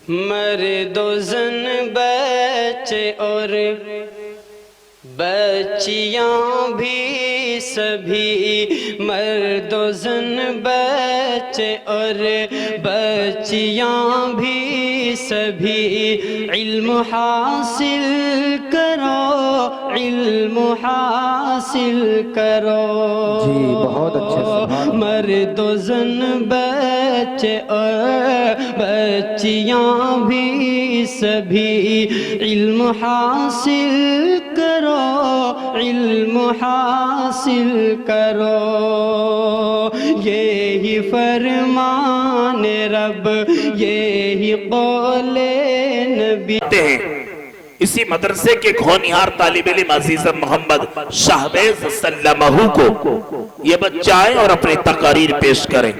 मर्दो ज़न बच्चे और बच्चियाँ भी सभी, मर्दो ज़न बच्चे और बच्चियाँ भी सभी, इल्म हासिल करो, इल्म हासिल करो। जी बहुत अच्छे। मर्दो ज़न बच्चे और बच्चियाँ भी सभी, इल्म हासिल करो, इल्म हासिल करो। यही फरमान रब, यही कौले नबी। इसी मदरसे के खोनिहार तालिब इल्म अजीज मोहम्मद शाहबेज सल्लमहू को ये बच्चा आए और अपनी तकारीर पेश करें।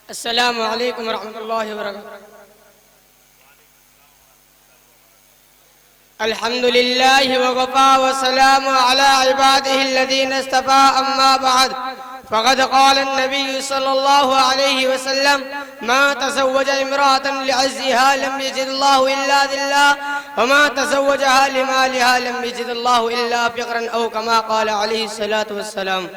अस्सलामु अलैकुम वरहमतुल्लाहि वबरकातुहू। अल्हम्दुलिल्लाहि वकफ़ा व सलामु अला इबादिहि अल्लज़ीना इस्तफ़ा, अम्मा बअद। फ़क़द क़ाल अन्नबी सल्लल्लाहु अलैहि वसल्लम, मा तज़व्वज इम्राअतन लिअज़्ज़िहा लम यजिदल्लाहु इल्ला ज़िल्ला, व मा तज़व्वजहा लिमालिहा लम यजिदल्लाहु इल्ला फ़क़रन, औ कमा क़ाल अलैहि सलातु वस्सलाम।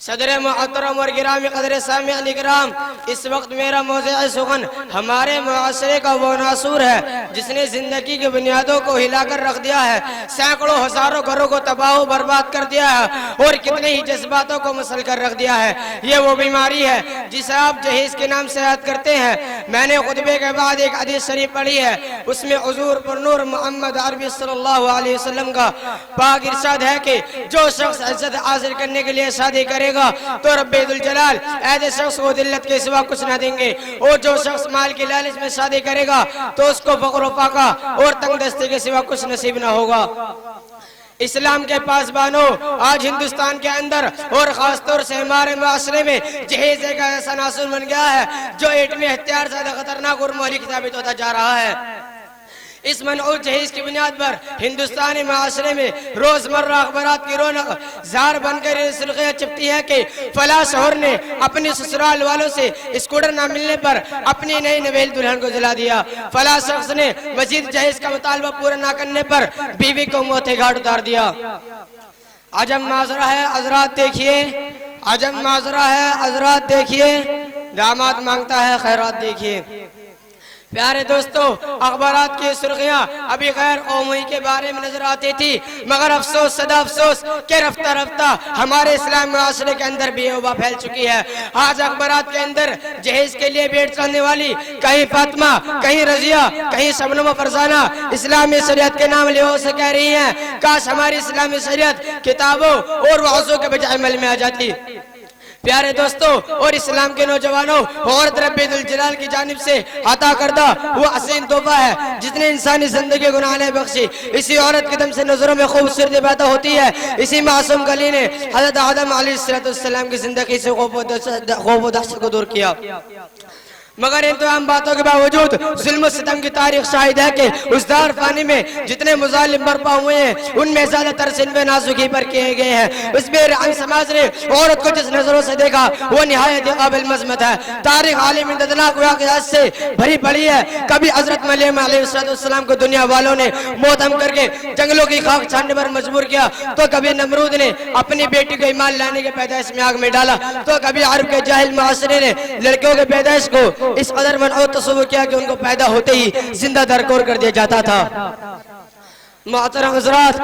सदर मुहतरम और गिरामी कदर सामिअन इकराम, इस वक्त मेरा मौज़े सुखन हमारे मुआशरे का वो नासूर है जिसने जिंदगी की बुनियादों को हिलाकर रख दिया है, सैकड़ों हजारों घरों को तबाह बर्बाद कर दिया है और कितने ही जज्बातों को मसल कर रख दिया है। ये वो बीमारी है जिसे आप जहीज के नाम से याद करते हैं। मैंने खुतबे के बाद एक हदीस शरीफ पढ़ी है, उसमें हुजूर पर नूर मोहम्मद अरबी सल्लल्लाहु अलैहि वसल्लम का पाक इरशाद है कि जो शख्स इज्जत हासिल करने के लिए शादी करेगा तो रब्बुल जलाल ऐसे शख्स को दिल्लत के सिवा कुछ ना देंगे, और जो शख्स माल की लालच में शादी करेगा तो उसको फक्र फाका और तंगदस्ती के सिवा कुछ नसीब ना होगा। इस्लाम के पासबानो, आज हिंदुस्तान के अंदर और खास तौर से हमारे माशरे में जहेज एक ऐसा नासूर बन गया है जो एटमी हथियार से ज्यादा खतरनाक और मौलिक साबित होता जा रहा है। इस मनऊद जहेज की बुनियाद पर हिंदुस्तानी माशरे में रोजमर्रा अखबारात की रौनक जार बनकर सुर्खियां चिपटी है कि फला शोहर ने अपने ससुराल वालों से स्कूटर न मिलने पर अपनी नई नवेल दुल्हन को जला दिया, फला शख्स ने मजीद जहेज का मुतालबा पूरा न करने पर बीवी को मोते घाट उतार दिया। अजब माजरा है हजरात देखिए, अजब माजरा है हजरात देखिए, दामाद मांगता है खैरात देखिए। प्यारे दोस्तों, अखबारात की सुर्खियां अभी गैर कौमी के बारे में नजर आती थी, मगर अफसोस सदा अफसोस के रफ्ता रफ्ता हमारे इस्लामी माशरे के अंदर भी वबा फैल चुकी है। आज अखबारात के अंदर जहेज के लिए भेंट करने वाली कहीं फातिमा, कहीं रजिया, कहीं शबनम फरजाना इस्लामी शरीयत के नाम लिहाज से कह रही हैं, काश हमारी इस्लामी शरीयत किताबों और वाज़ों के बजाय अमल में आ जाती। प्यारे दोस्तों और इस्लाम के नौजवानों, औरत रब्बुल जलाल की जानिब से अता करदा वो हसीन तोहफा है जिसने इंसानी जिंदगी को गुनाह बख्शी। इसी औरत के दम से नजरों में खूबसूरती पैदा होती है। इसी मासूम कली ने हज़रत आदम अलैहिस्सलाम की जिंदगी से खौफ व दहशत को दूर किया, मगर इन तमाम बातों के बावजूद जुल्म सितम की तारीख शाहिद है कि उस दार फानी में जितने मुजालिम बर्पा हुए हैं उनमें ज्यादातर सिनबे नाजुकी पर किए गए हैं। उस बेरहम समाज ने औरत को जिस नजरों से देखा वो निहायत काबिल मज़म्मत है। तारीख आलिम दर्दनाक वाक़यात से भरी पड़ी है। कभी हजरत मरियम अलैहिस्सलाम को दुनिया वालों ने मोहतम करके जंगलों की खाक छानने पर मजबूर किया, तो कभी नमरूद ने अपनी बेटी को ईमान लाने के पैदाइश में आग में डाला, तो कभी अरब के जाहिल माशरे ने लड़कियों के पैदाइश को इस कदर मनऊद तस्वुर किया कि उनको पैदा होते ही जिंदा दरकोर कर दिया जाता था। मोहतरम हज़रात,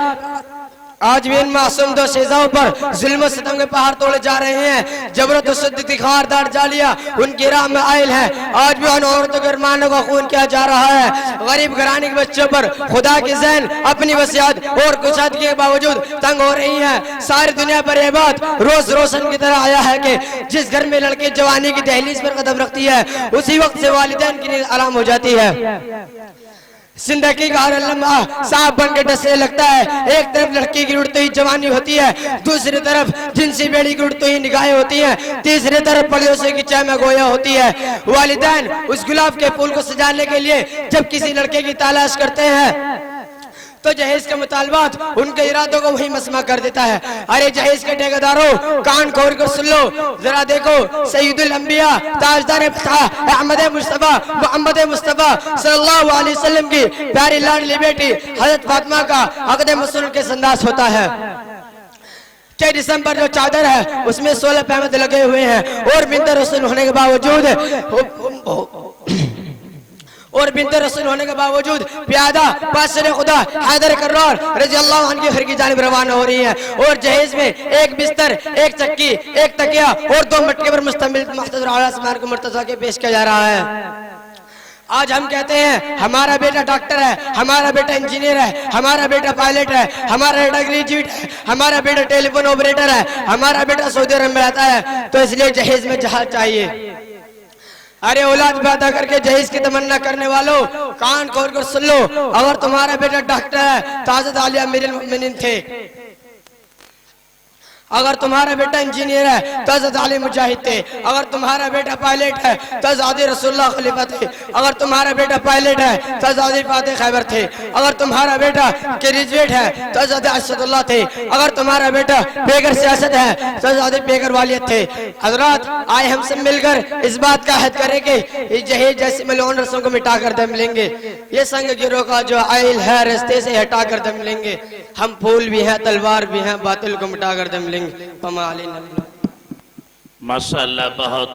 आज भी इन मासूम दो शेजाओं पर जुल्म सितम के पहाड़ तोड़े जा रहे हैं। जबरत शुद्ध खारदार जालिया उनकी राह में आयल है। आज भी उन औरतों के अरमानों का खून किया जा रहा है। गरीब घराने के बच्चों पर खुदा की ज़ैन अपनी वसीयत और कुशादगी के बावजूद तंग हो रही है। सारी दुनिया पर यह बात रोज रोशन की तरह आया है कि जिस घर में लड़की जवानी की दहलीज पर कदम रखती है उसी वक्त से वालिदैन की नींद आराम हो जाती है। जिंदगी का हर लम्हा सांप बन के डसने लगता है। एक तरफ लड़की की उड़ती हुई जवानी होती है, दूसरी तरफ जिनसी बेड़ी की उड़ती हुई निगाहें होती हैं, तीसरी तरफ पड़ोसी की चाय में गोया होती है। वालिदैन उस गुलाब के फूल को सजाने के लिए जब किसी लड़के की तलाश करते हैं तो जहेज के मुतालबात उनके इरादों को वही मसमा कर देता है। अरे जहेज के ठेकेदारों, कान खोल कर सुन लो, जरा देखो सैयदुल अंबिया ताजदार अहमद मुस्तफा मोहम्मद मुस्तफा सल्लल्लाहु अलैहि वसल्लम की प्यारी लाडली बेटी हजरत फातिमा का अक़द मसनून के संदास होता है कि जिस्म पर जो चादर है उसमें 16 पैमद लगे हुए हैं और बिंत रसूल होने के बावजूद प्यादा पासरे खुदा हैदर कर्रार रज़ी अल्लाह अन्हु की घर की जानिब रवाना हो रही है। और जहेज में एक बिस्तर, एक चक्की, एक तकिया और 2 मटके पर मुश्तमिल मुख्तसर आला सामान को मुर्तज़ा के पेश किया जा रहा है। आज हम कहते हैं हमारा बेटा डॉक्टर है, हमारा बेटा इंजीनियर है, हमारा बेटा पायलट है, हमारा बेटा ग्रेजुएट है, हमारा बेटा टेलीफोन ऑपरेटर है, हमारा बेटा सऊदी अरब में रहता है, तो इसलिए जहेज में जहाज चाहिए। अरे औलाद पैदा करके जहेज की तमन्ना करने वालों, कान खोल कर सुन लो, अगर तुम्हारा बेटा डॉक्टर है तो हज़रत अली अमीरुल मोमिनीन थे, अगर तुम्हारा बेटा इंजीनियर है तो हज़रत अली मुजाहिद थे, अगर तुम्हारा बेटा पायलट है तो हज़रत रसूलुल्लाह खलीफा थे, अगर तुम्हारा बेटा पायलट है तो हज़रत फातिह खैबर थे, अगर तुम्हारा बेटा ग्रेजुएट है तो हज़रत असदुल्लाह थे, अगर तुम्हारा बेटा बेगर सियासत है तो हज़रत बेगर वालियत थे। हजरात आए हम सब मिलकर इस बात का अहद करें कि इस जहेज जैसे मलऊन रस्मों को मिटा कर दम लेंगे, ये संग गिरोह का जो आइल है रास्ते से हटा कर दम लेंगे। हम फूल भी हैं, तलवार भी हैं, बातिल को मिटा कर दम लेंगे। माशाअल्लाह बहुत